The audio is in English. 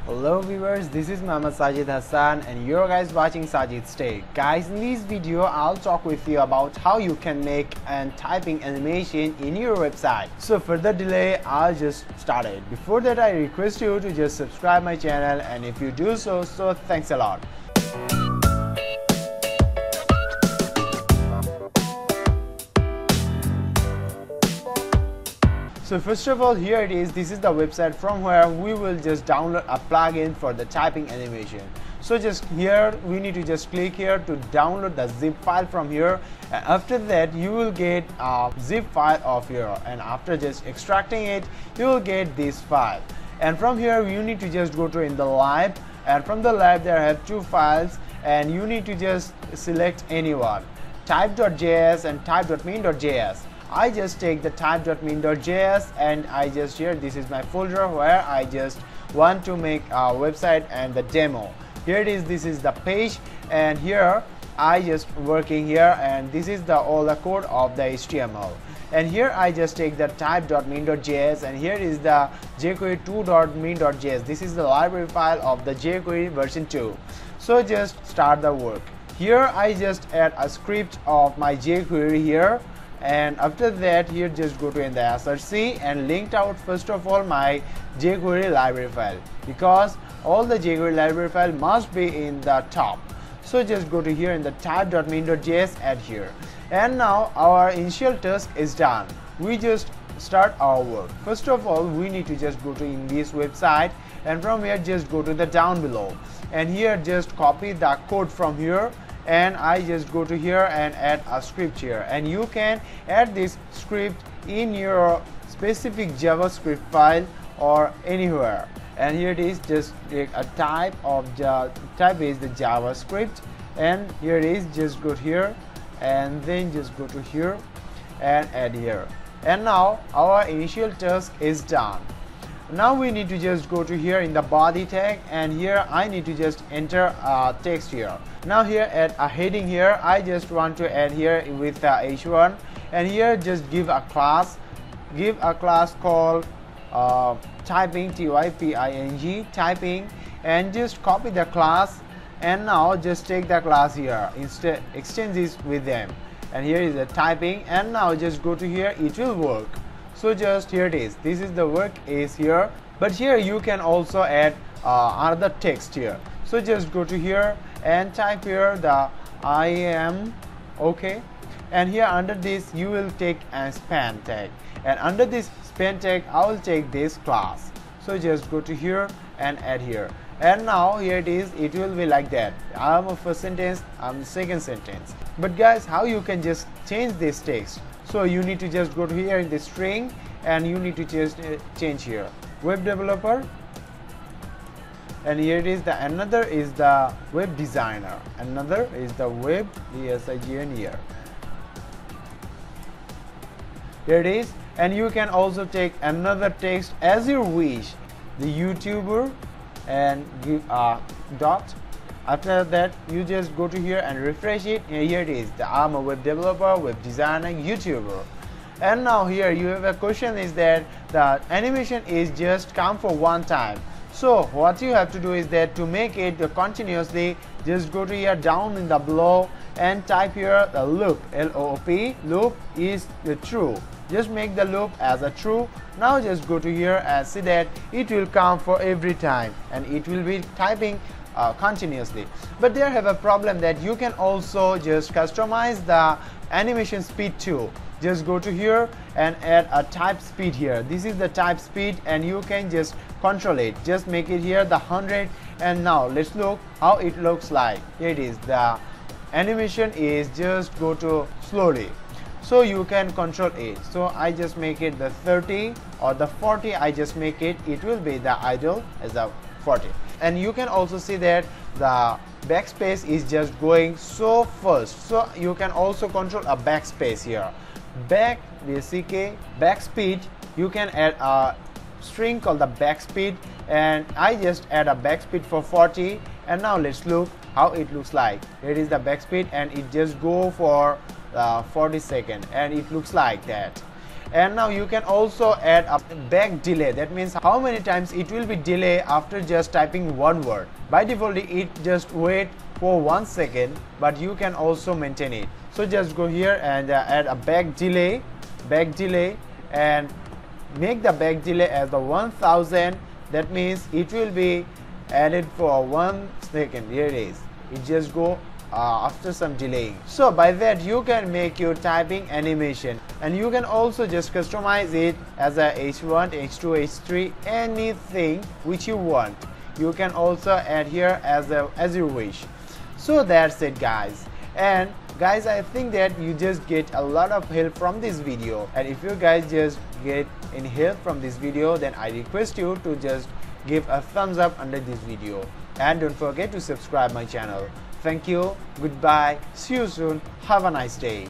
Hello viewers, this is Mama Sajid Hassan and you're guys watching Sajid's Take. Guys, in this video I'll talk with you about how you can make an typing animation in your website. So further delay, I'll just start it. Before that, I request you to just subscribe my channel, and if you do so thanks a lot. So first of all, here it is. This is the website from where we will just download a plugin for the typing animation. So just here we need to just click here to download the zip file from here, and after that you will get a zip file of here, and after just extracting it you will get this file. And from here you need to just go to in the lab, and from the lab there have two files, and you need to just select any one, typed.js and typed.main.js. I just take the type.main.js, and I just here, this is my folder where I just want to make a website and the demo. Here it is, this is the page, and here I just working here, and this is the all the code of the HTML. And here I just take the type.main.js, and here is the Jquery 2.main.js. This is the library file of the Jquery version 2. So just start the work. Here I just add a script of my Jquery here, and after that here just go to in the src and linked out first of all my Jquery library file, because all the Jquery library file must be in the top. So just go to here in the type.main.js, add here, and now our initial task is done. We just start our work. First of all, we need to just go to in this website, and from here just go to the down below, and here just copy the code from here, and I just go to here and add a script here, and you can add this script in your specific JavaScript file or anywhere. And here it is, just take a type of the type is the JavaScript, and here it is, just go here and then just go to here and add here, and now our initial task is done. Now we need to just go to here in the body tag, and here I need to just enter text here. Now here add a heading here. I just want to add here with the h1, and here just give a class called typing, typing, typing, and just copy the class, and now just take the class here, instead exchange this with them, and here is the typing, and now just go to here, it will work. So just here it is, this is the work is here, but here you can also add another text here. So just go to here and type here the I am okay, and here under this you will take a span tag, and under this span tag I will take this class. So just go to here and add here, and now here it is, it will be like that. I am a first sentence, I am the second sentence. But guys, how you can just change this text? So you need to just go to here in the string, and you need to just change here web developer, and here it is, the another is the web designer, another is the web design here. Here it is, and you can also take another text as you wish, the YouTuber, and give a dot. After that you just go to here and refresh it, and here it is, I'm a web developer, web designer, YouTuber. And now here you have a question is that the animation is just come for one time. So what you have to do is that to make it continuously, just go to here down in the below and type here the loop, L-O-O-P, loop is the true. Just make the loop as a true. Now just go to here and see that it will come for every time, and it will be typing continuously. But there have a problem that you can also just customize the animation speed too. Just go to here and add a type speed here. This is the type speed, and you can just control it. Just make it here the 100, and now let's look how it looks like. Here it is, the animation is just go to slowly, so you can control it. So I just make it the 30 or the 40, I just make it, it will be the idle as a 40. And you can also see that the backspace is just going so fast, so you can also control a backspace here. Backspeed, you can add a string called the backspeed, and I just add a backspeed for 40, and now let's look how it looks like. Here is the backspeed, and it just go for 40 seconds, and it looks like that. And now you can also add a back delay. That means how many times it will be delay after just typing one word. By default it just wait for 1 second, but you can also maintain it. So just go here and add a back delay, and make the back delay as the 1000. That means it will be added for 1 second. Here it is. It just go after some delaying. So by that you can make your typing animation, and you can also just customize it as a H1, H2, H3, anything which you want. You can also add here as you wish. So that's it, guys. And guys, I think that you just get a lot of help from this video, and if you guys just get any help from this video, then I request you to just give a thumbs up under this video, and don't forget to subscribe my channel. Thank you, goodbye, see you soon, have a nice day.